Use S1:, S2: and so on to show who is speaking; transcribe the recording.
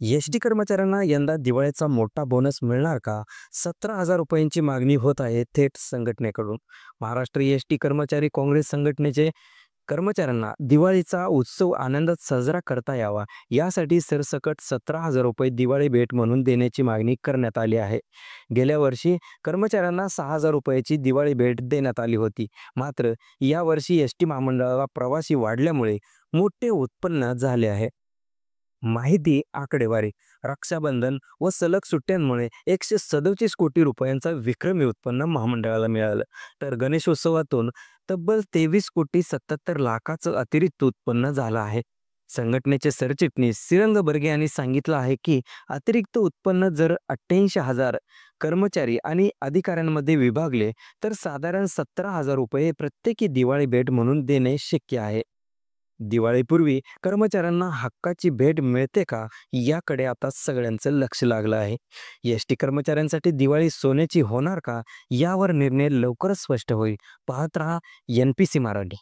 S1: ST कर्मचाऱ्यांना यंदा दिवाळीचा मोठा बोनस मिळणार का? 17,000 रुपयांची मागणी होत आहे थेट संघटनेकडून. महाराष्ट्र एस-टी कर्मचारी काँग्रेस संघटनेचे कर्मचाऱ्यांना दिवाळीचा उत्सव आनंदात साजरा करता यावा, यासाठी सरसकट 17,000 रुपये दिवाळी भेट म्हणून देण्याची मागणी करण्यात आली आहे. गेल्या वर्षी कर्मचाऱ्यांना 6,000 रुपयाची दिवाळी भेट देण्यात आली होती. मात्र यावर्षी एस-टी महामंडळाला प्रवासी वाढल्यामुळे मोठे उत्पन्न झाले आहे. माहिती आकडेवारी रक्षाबंधन व सलग सुट्ट्यांमुळे 137 कोटी रुपयांचा विक्रमी उत्पन्न महामंडळाला मिळालं. तर गणेशोत्सवातून तब्बल 23,77,00,000चं अतिरिक्त उत्पन्न झालं आहे. संघटनेचे सरचिटणीस श्रीरंग बर्गे यांनी सांगितलं आहे की अतिरिक्त उत्पन्न जर 88,000 कर्मचारी आणि अधिकाऱ्यांमध्ये विभागले तर साधारण 17,000 रुपये प्रत्येकी दिवाळी भेट म्हणून देणे शक्य आहे. दिवाळीपूर्वी कर्मचाऱ्यांना हक्काची भेट मिळते का, याकडे आता सगळ्यांचं लक्ष लागलं आहे. एस-टी कर्मचाऱ्यांसाठी दिवाळी सोन्याची होणार का, यावर निर्णय लवकरच स्पष्ट होईल. पाहत रहा NPC मराठी.